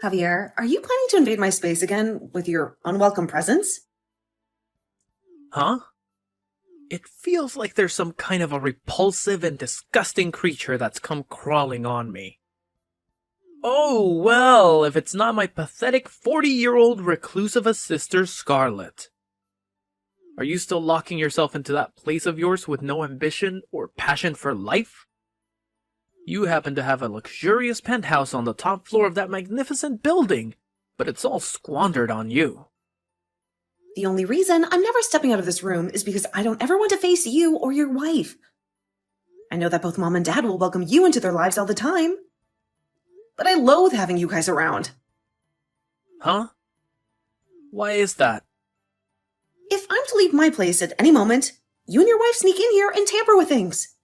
Javier, are you planning to invade my space again with your unwelcome presence? Huh? It feels like there's some kind of a repulsive and disgusting creature that's come crawling on me. Oh, well, if it's not my pathetic 40-year-old reclusive sister, Scarlet. Are you still locking yourself into that place of yours with no ambition or passion for life? You happen to have a luxurious penthouse on the top floor of that magnificent building, but it's all squandered on you. The only reason I'm never stepping out of this room is because I don't ever want to face you or your wife. I know that both Mom and Dad will welcome you into their lives all the time. But I loathe having you guys around. Huh? Why is that? If I'm to leave my place at any moment, you and your wife sneak in here and tamper with things.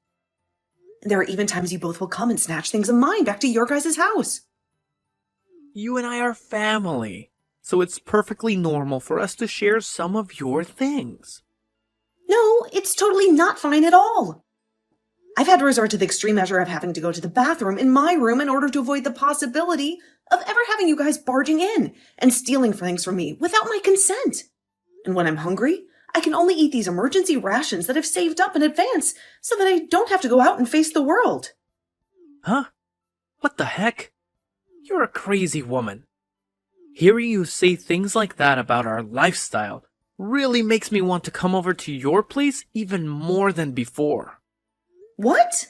And there are even times you both will come and snatch things of mine back to your guys' house. You and I are family, so it's perfectly normal for us to share some of your things. No, it's totally not fine at all. I've had to resort to the extreme measure of having to go to the bathroom in my room in order to avoid the possibility of ever having you guys barging in and stealing things from me without my consent. And when I'm hungry, I can only eat these emergency rations that I've saved up in advance so that I don't have to go out and face the world. Huh? What the heck? You're a crazy woman. Hearing you say things like that about our lifestyle really makes me want to come over to your place even more than before. What?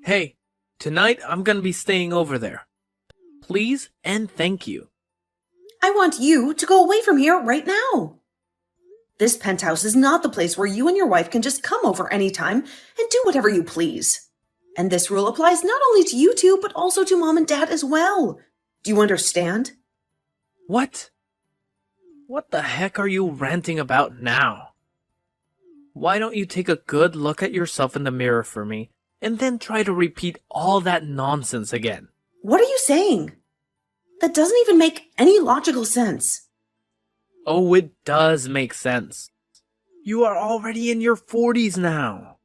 Hey, tonight I'm gonna be staying over there. Please and thank you. I want you to go away from here right now. This penthouse is not the place where you and your wife can just come over anytime and do whatever you please. And this rule applies not only to you two, but also to Mom and Dad as well. Do you understand? What? What the heck are you ranting about now? Why don't you take a good look at yourself in the mirror for me, and then try to repeat all that nonsense again? What are you saying? That doesn't even make any logical sense. Oh, it does make sense. You are already in your 40s now.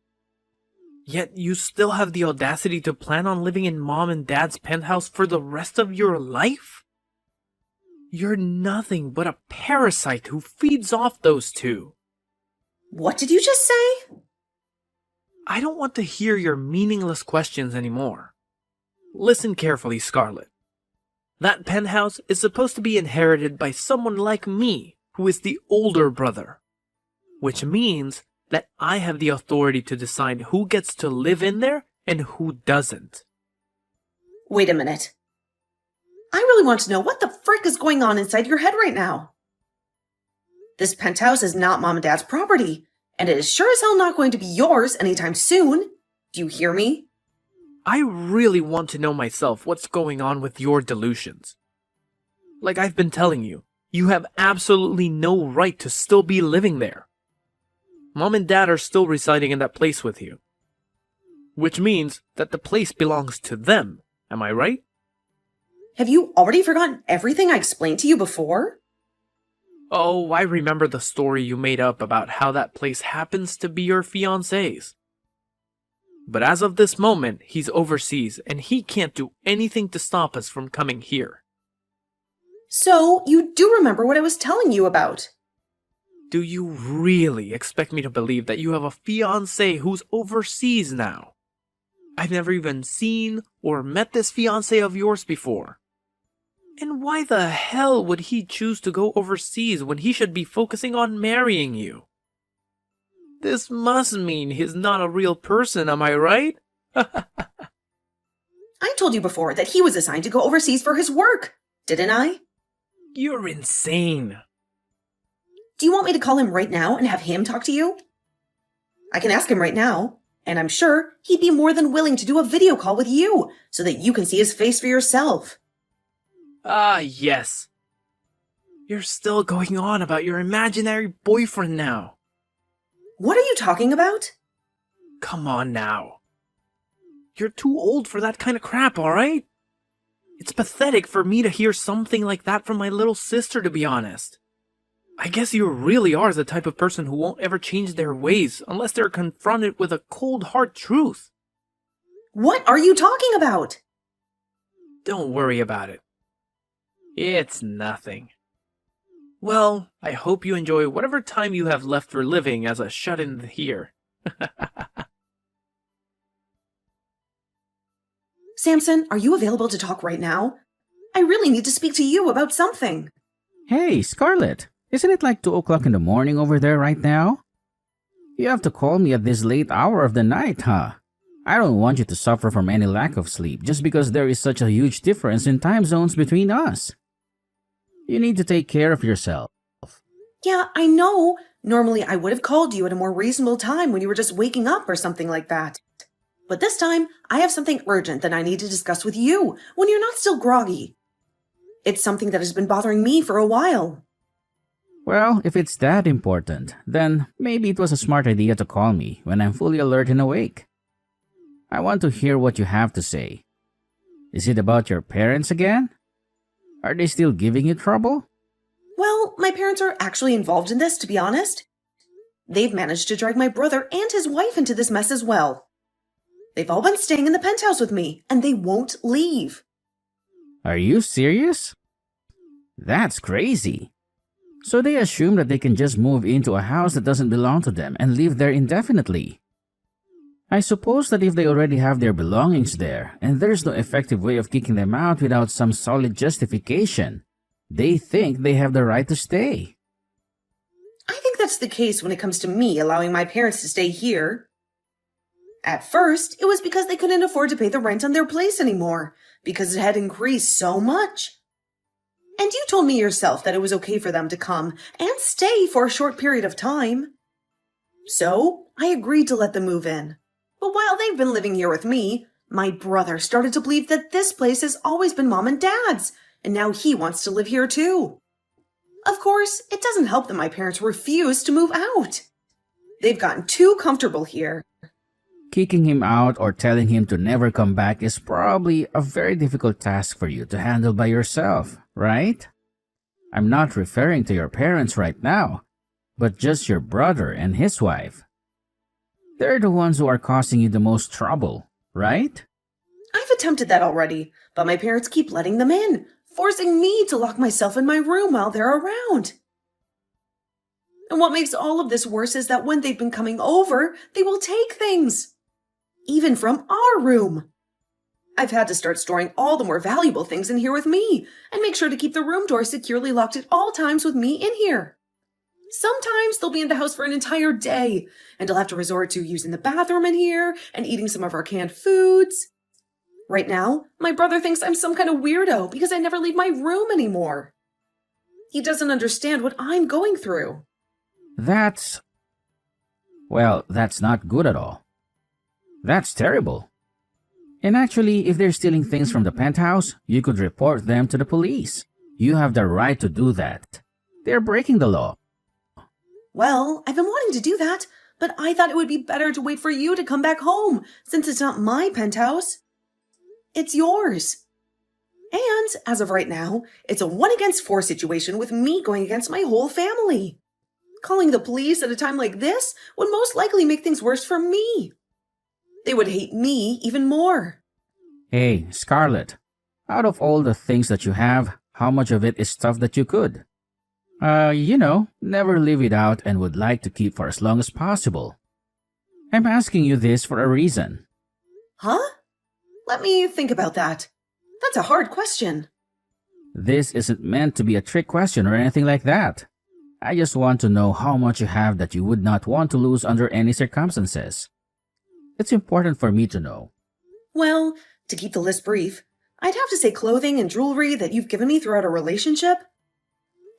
Yet you still have the audacity to plan on living in Mom and Dad's penthouse for the rest of your life? You're nothing but a parasite who feeds off those two. What did you just say? I don't want to hear your meaningless questions anymore. Listen carefully, Scarlet. That penthouse is supposed to be inherited by someone like me, who is the older brother. Which means that I have the authority to decide who gets to live in there and who doesn't. Wait a minute. I really want to know what the frick is going on inside your head right now. This penthouse is not Mom and Dad's property, and it is sure as hell not going to be yours anytime soon. Do you hear me? I really want to know myself what's going on with your delusions. Like I've been telling you, you have absolutely no right to still be living there. Mom and Dad are still residing in that place with you. Which means that the place belongs to them, am I right? Have you already forgotten everything I explained to you before? Oh, I remember the story you made up about how that place happens to be your fiancé's. But as of this moment, he's overseas and he can't do anything to stop us from coming here. So, you do remember what I was telling you about? Do you really expect me to believe that you have a fiancé who's overseas now? I've never even seen or met this fiancé of yours before. And why the hell would he choose to go overseas when he should be focusing on marrying you? This must mean he's not a real person, am I right? I told you before that he was assigned to go overseas for his work, didn't I? You're insane. Do you want me to call him right now and have him talk to you? I can ask him right now, and I'm sure he'd be more than willing to do a video call with you so that you can see his face for yourself. Ah, yes. You're still going on about your imaginary boyfriend now. What are you talking about? Come on now. You're too old for that kind of crap, alright? It's pathetic for me to hear something like that from my little sister, to be honest. I guess you really are the type of person who won't ever change their ways unless they're confronted with a cold hard truth. What are you talking about? Don't worry about it. It's nothing. Well, I hope you enjoy whatever time you have left for living as a shut-in here. Samson, are you available to talk right now? I really need to speak to you about something. Hey, Scarlett, isn't it like 2 o'clock in the morning over there right now? You have to call me at this late hour of the night, huh? I don't want you to suffer from any lack of sleep just because there is such a huge difference in time zones between us. You need to take care of yourself. Yeah, I know. Normally I would have called you at a more reasonable time when you were just waking up or something like that. But this time, I have something urgent that I need to discuss with you when you're not still groggy. It's something that has been bothering me for a while. Well, if it's that important, then maybe it was a smart idea to call me when I'm fully alert and awake. I want to hear what you have to say. Is it about your parents again? Are they still giving you trouble? Well, my parents are actually involved in this, to be honest. They've managed to drag my brother and his wife into this mess as well. They've all been staying in the penthouse with me, and they won't leave. Are you serious? That's crazy. So they assume that they can just move into a house that doesn't belong to them and live there indefinitely. I suppose that if they already have their belongings there, and there's no effective way of kicking them out without some solid justification, they think they have the right to stay. I think that's the case when it comes to me allowing my parents to stay here. At first, it was because they couldn't afford to pay the rent on their place anymore, because it had increased so much. And you told me yourself that it was okay for them to come and stay for a short period of time. So, I agreed to let them move in. But while they've been living here with me, my brother started to believe that this place has always been Mom and Dad's, and now he wants to live here too. Of course, it doesn't help that my parents refuse to move out. They've gotten too comfortable here. Kicking him out or telling him to never come back is probably a very difficult task for you to handle by yourself, right? I'm not referring to your parents right now, but just your brother and his wife. They're the ones who are causing you the most trouble, right? I've attempted that already, but my parents keep letting them in, forcing me to lock myself in my room while they're around. And what makes all of this worse is that when they've been coming over, they will take things. Even from our room. I've had to start storing all the more valuable things in here with me, and make sure to keep the room door securely locked at all times with me in here. Sometimes they'll be in the house for an entire day, and I'll have to resort to using the bathroom in here and eating some of our canned foods. Right now, my brother thinks I'm some kind of weirdo because I never leave my room anymore. He doesn't understand what I'm going through. That's not good at all. That's terrible. And actually, if they're stealing things from the penthouse, you could report them to the police. You have the right to do that. They're breaking the law. Well, I've been wanting to do that, but I thought it would be better to wait for you to come back home, since it's not my penthouse. It's yours. And, as of right now, it's a 1-against-4 situation with me going against my whole family. Calling the police at a time like this would most likely make things worse for me. They would hate me even more. Hey, Scarlett, out of all the things that you have, how much of it is stuff that you could? Never leave it out and would like to keep for as long as possible. I'm asking you this for a reason. Huh? Let me think about that. That's a hard question. This isn't meant to be a trick question or anything like that. I just want to know how much you have that you would not want to lose under any circumstances. It's important for me to know. Well, to keep the list brief, I'd have to say clothing and jewelry that you've given me throughout our relationship.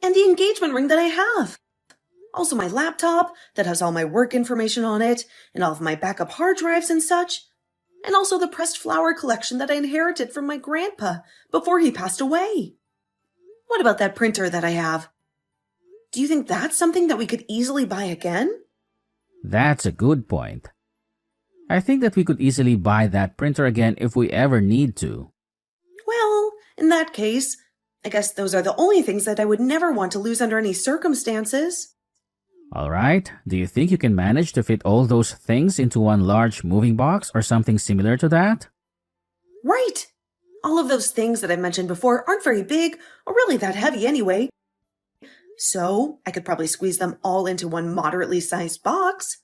And the engagement ring that I have. Also my laptop that has all my work information on it, and all of my backup hard drives and such. And also the pressed flower collection that I inherited from my grandpa before he passed away. What about that printer that I have? Do you think that's something that we could easily buy again? That's a good point. I think that we could easily buy that printer again if we ever need to. Well, in that case, I guess those are the only things that I would never want to lose under any circumstances. Alright, do you think you can manage to fit all those things into one large moving box or something similar to that? Right! All of those things that I mentioned before aren't very big or really that heavy anyway. So I could probably squeeze them all into one moderately sized box.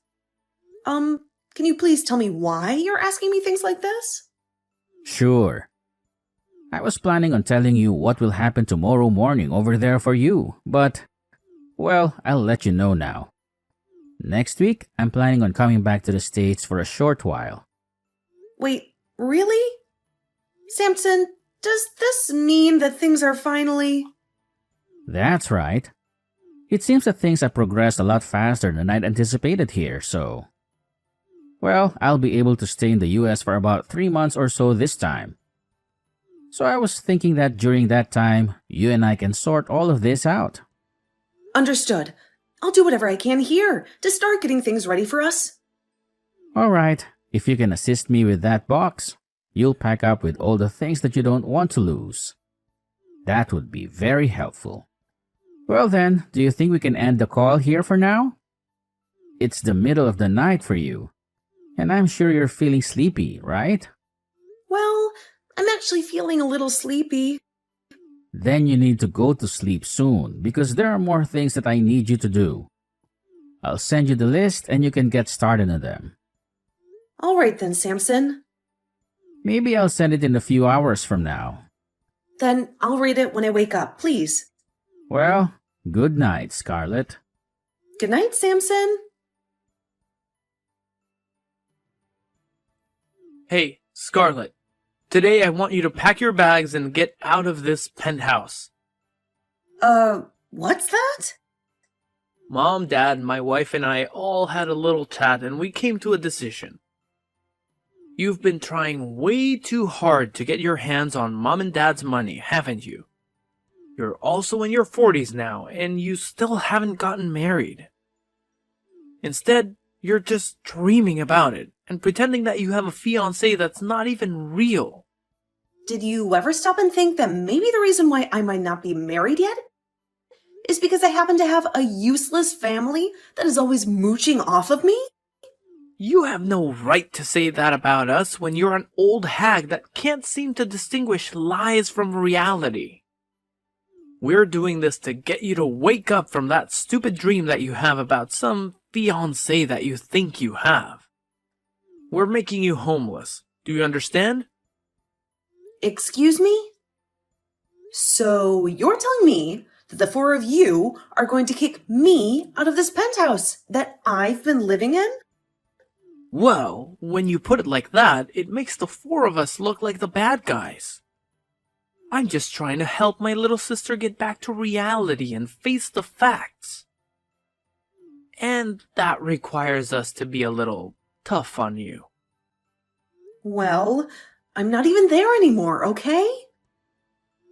Can you please tell me why you're asking me things like this? Sure. I was planning on telling you what will happen tomorrow morning over there for you, but, well, I'll let you know now. Next week, I'm planning on coming back to the States for a short while. Wait, really? Samson, does this mean that things are finally... That's right. It seems that things have progressed a lot faster than I'd anticipated here, so... Well, I'll be able to stay in the US for about 3 months or so this time. So I was thinking that during that time, you and I can sort all of this out. Understood. I'll do whatever I can here to start getting things ready for us. Alright, if you can assist me with that box, you'll pack up with all the things that you don't want to lose. That would be very helpful. Well then, do you think we can end the call here for now? It's the middle of the night for you, and I'm sure you're feeling sleepy, right? Well, I'm actually feeling a little sleepy. Then you need to go to sleep soon because there are more things that I need you to do. I'll send you the list and you can get started on them. All right then, Samson. Maybe I'll send it in a few hours from now. Then I'll read it when I wake up, please. Well, good night, Scarlett. Good night, Samson. Hey, Scarlett. Today I want you to pack your bags and get out of this penthouse. What's that? Mom, Dad, my wife, and I all had a little chat and we came to a decision. You've been trying way too hard to get your hands on Mom and Dad's money, haven't you? You're also in your 40s now and you still haven't gotten married. Instead, you're just dreaming about it and pretending that you have a fiancé that's not even real. Did you ever stop and think that maybe the reason why I might not be married yet is because I happen to have a useless family that is always mooching off of me? You have no right to say that about us when you're an old hag that can't seem to distinguish lies from reality. We're doing this to get you to wake up from that stupid dream that you have about some fiancé that you think you have. We're making you homeless. Do you understand? Excuse me? So you're telling me that the four of you are going to kick me out of this penthouse that I've been living in? Well, when you put it like that, it makes the four of us look like the bad guys. I'm just trying to help my little sister get back to reality and face the facts. And that requires us to be a little tough on you. Well, I'm not even there anymore, okay?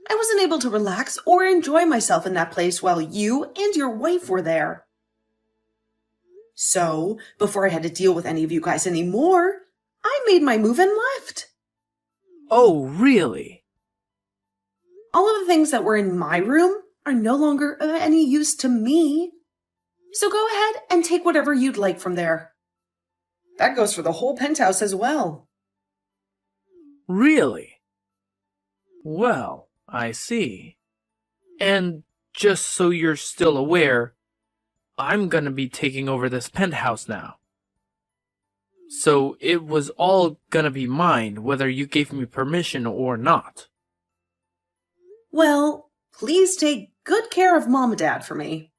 I wasn't able to relax or enjoy myself in that place while you and your wife were there. So, before I had to deal with any of you guys anymore, I made my move and left. Oh, really? All of the things that were in my room are no longer of any use to me. So go ahead and take whatever you'd like from there. That goes for the whole penthouse as well. Really? Well, I see. And just so you're still aware, I'm gonna be taking over this penthouse now. So it was all gonna be mine, whether you gave me permission or not. Well, please take good care of Mom and Dad for me.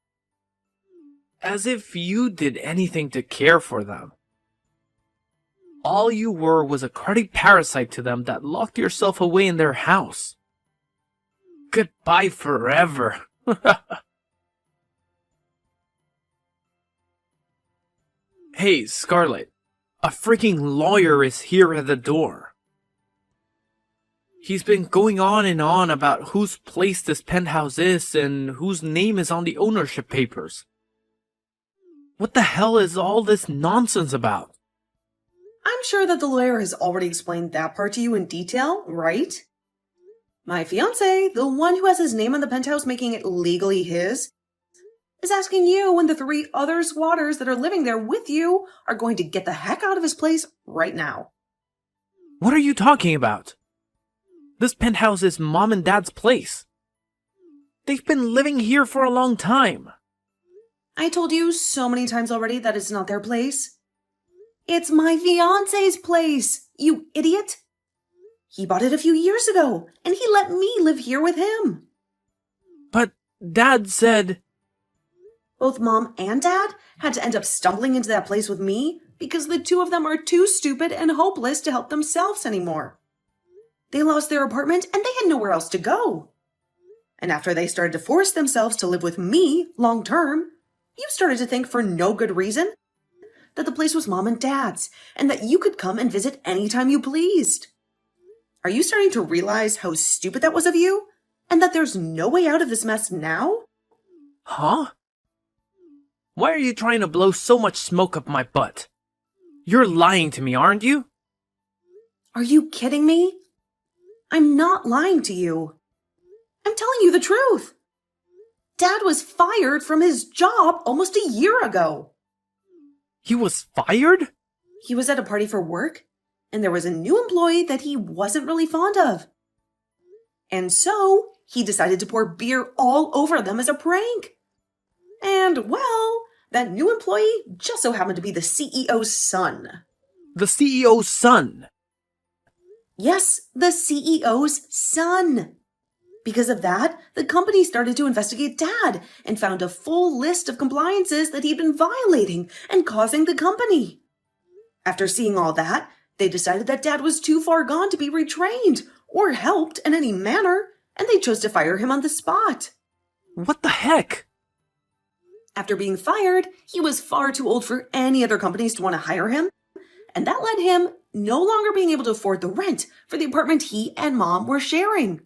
As if you did anything to care for them. All you were was a cruddy parasite to them that locked yourself away in their house. Goodbye forever. Hey, Scarlett. A freaking lawyer is here at the door. He's been going on and on about whose place this penthouse is and whose name is on the ownership papers. What the hell is all this nonsense about? I'm sure that the lawyer has already explained that part to you in detail, right? My fiancé, the one who has his name on the penthouse making it legally his, is asking you and the 3 other squatters that are living there with you are going to get the heck out of his place right now. What are you talking about? This penthouse is Mom and Dad's place. They've been living here for a long time. I told you so many times already that it's not their place. It's my fiancé's place, you idiot. He bought it a few years ago, and he let me live here with him. But Dad said... Both Mom and Dad had to end up stumbling into that place with me because the two of them are too stupid and hopeless to help themselves anymore. They lost their apartment and they had nowhere else to go. And after they started to force themselves to live with me long term, you started to think for no good reason that the place was Mom and Dad's and that you could come and visit anytime you pleased. Are you starting to realize how stupid that was of you? And that there's no way out of this mess now? Huh? Why are you trying to blow so much smoke up my butt? You're lying to me, aren't you? Are you kidding me? I'm not lying to you. I'm telling you the truth. Dad was fired from his job almost a year ago. He was fired? He was at a party for work, and there was a new employee that he wasn't really fond of. And so, he decided to pour beer all over them as a prank. And, well, that new employee just so happened to be the CEO's son. The CEO's son? Yes, the CEO's son. Because of that, the company started to investigate Dad and found a full list of compliances that he'd been violating and causing the company. After seeing all that, they decided that Dad was too far gone to be retrained or helped in any manner, and they chose to fire him on the spot. What the heck? After being fired, he was far too old for any other companies to want to hire him, and that led him no longer being able to afford the rent for the apartment he and Mom were sharing.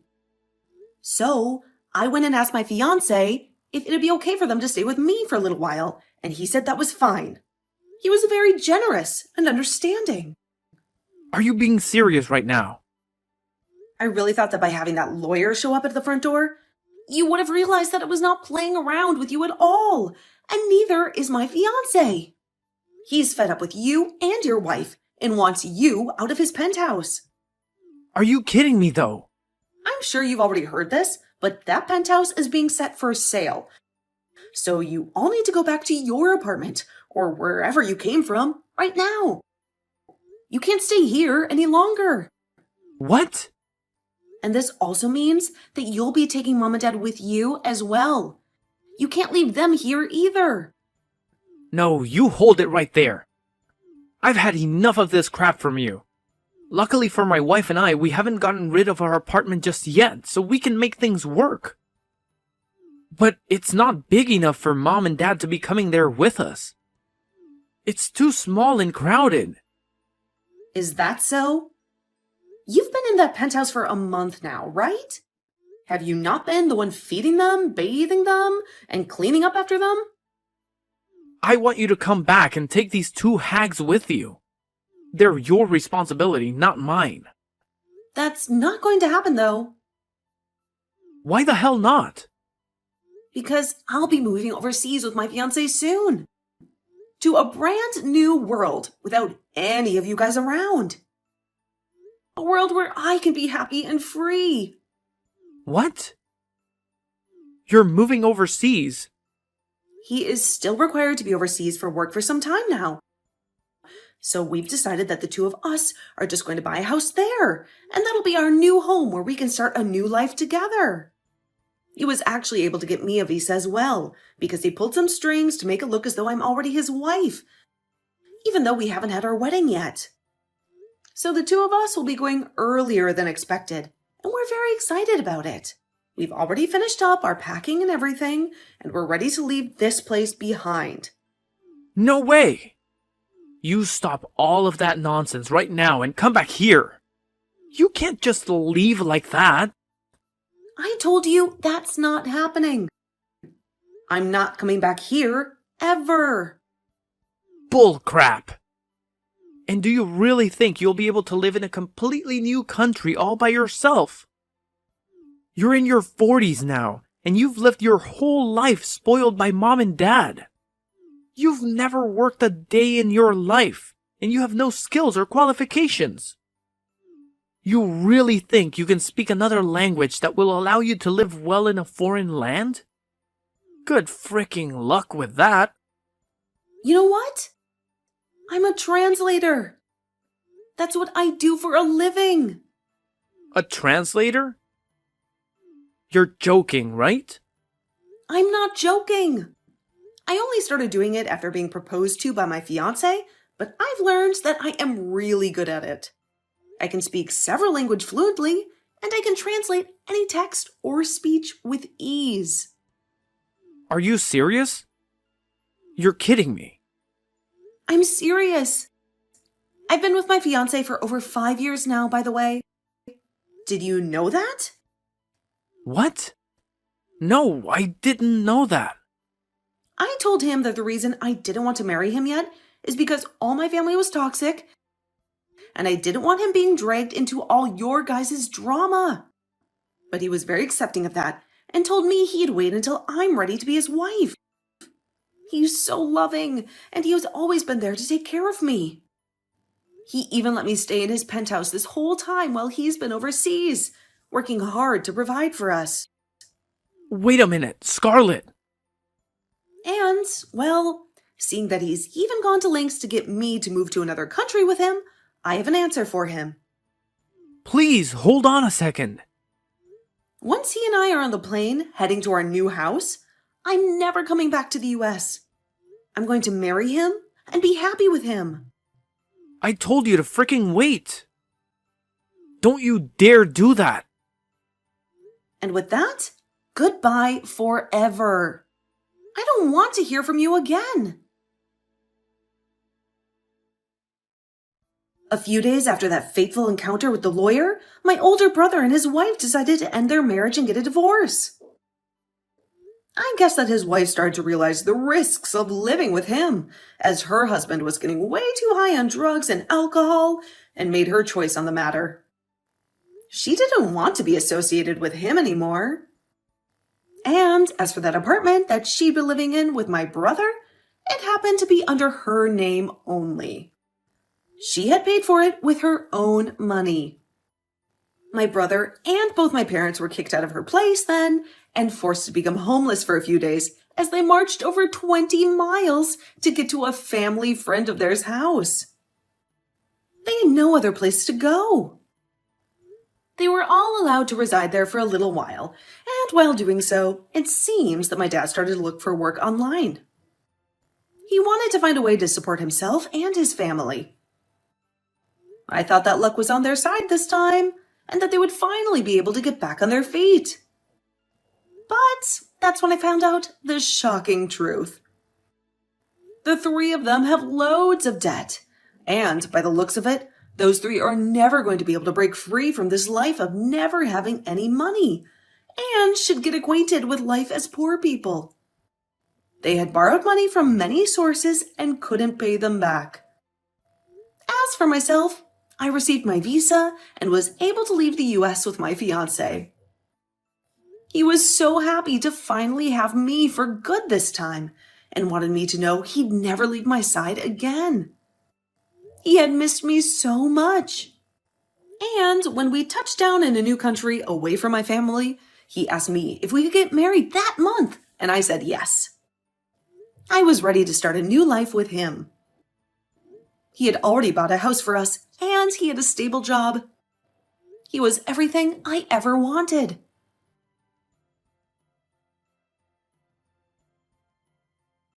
So, I went and asked my fiancé if it'd be okay for them to stay with me for a little while, and he said that was fine. He was very generous and understanding. Are you being serious right now? I really thought that by having that lawyer show up at the front door, you would have realized that it was not playing around with you at all, and neither is my fiancé. He's fed up with you and your wife and wants you out of his penthouse. Are you kidding me, though? I'm sure you've already heard this, but that penthouse is being set for sale. So you all need to go back to your apartment, or wherever you came from, right now. You can't stay here any longer. What? And this also means that you'll be taking Mom and Dad with you as well. You can't leave them here either. No, you hold it right there. I've had enough of this crap from you. Luckily for my wife and I, we haven't gotten rid of our apartment just yet, so we can make things work. But it's not big enough for Mom and Dad to be coming there with us. It's too small and crowded. Is that so? You've been in that penthouse for a month now, right? Have you not been the one feeding them, bathing them, and cleaning up after them? I want you to come back and take these two hags with you. They're your responsibility, not mine. That's not going to happen, though. Why the hell not? Because I'll be moving overseas with my fiancé soon. To a brand new world without any of you guys around. A world where I can be happy and free. What? You're moving overseas? He is still required to be overseas for work for some time now. So we've decided that the two of us are just going to buy a house there, and that'll be our new home where we can start a new life together. He was actually able to get me a visa as well, because he pulled some strings to make it look as though I'm already his wife, even though we haven't had our wedding yet. So the two of us will be going earlier than expected, and we're very excited about it. We've already finished up our packing and everything, and we're ready to leave this place behind. No way! You stop all of that nonsense right now and come back here. You can't just leave like that. I told you that's not happening. I'm not coming back here, ever. Bull crap. And do you really think you'll be able to live in a completely new country all by yourself? You're in your 40s now, and you've lived your whole life spoiled by Mom and Dad. You've never worked a day in your life, and you have no skills or qualifications. You really think you can speak another language that will allow you to live well in a foreign land? Good fricking luck with that. You know what? I'm a translator. That's what I do for a living. A translator? You're joking, right? I'm not joking. I only started doing it after being proposed to by my fiancé, but I've learned that I am really good at it. I can speak several languages fluently, and I can translate any text or speech with ease. Are you serious? You're kidding me. I'm serious. I've been with my fiancé for over 5 years now, by the way. Did you know that? What? No, I didn't know that. I told him that the reason I didn't want to marry him yet is because all my family was toxic, and I didn't want him being dragged into all your guys' drama. But he was very accepting of that and told me he'd wait until I'm ready to be his wife. He's so loving, and he has always been there to take care of me. He even let me stay in his penthouse this whole time while he's been overseas, working hard to provide for us. Wait a minute, Scarlett. And, well, seeing that he's even gone to lengths to get me to move to another country with him, I have an answer for him. Please, hold on a second. Once he and I are on the plane heading to our new house, I'm never coming back to the US. I'm going to marry him and be happy with him. I told you to fricking wait. Don't you dare do that. And with that, goodbye forever. I don't want to hear from you again. A few days after that fateful encounter with the lawyer, my older brother and his wife decided to end their marriage and get a divorce. I guess that his wife started to realize the risks of living with him, as her husband was getting way too high on drugs and alcohol, and made her choice on the matter. She didn't want to be associated with him anymore. And as for that apartment that she'd been living in with my brother, it happened to be under her name only. She had paid for it with her own money. My brother and both my parents were kicked out of her place then and forced to become homeless for a few days as they marched over 20 miles to get to a family friend of theirs' house. They had no other place to go. They were all allowed to reside there for a little while, and while doing so, it seems that my dad started to look for work online. He wanted to find a way to support himself and his family. I thought that luck was on their side this time, and that they would finally be able to get back on their feet. But that's when I found out the shocking truth. The three of them have loads of debt, and by the looks of it, those three are never going to be able to break free from this life of never having any money, and should get acquainted with life as poor people. They had borrowed money from many sources and couldn't pay them back. As for myself, I received my visa and was able to leave the US with my fiancé. He was so happy to finally have me for good this time and wanted me to know he'd never leave my side again. He had missed me so much. And when we touched down in a new country away from my family, he asked me if we could get married that month, and I said yes. I was ready to start a new life with him. He had already bought a house for us, and he had a stable job. He was everything I ever wanted.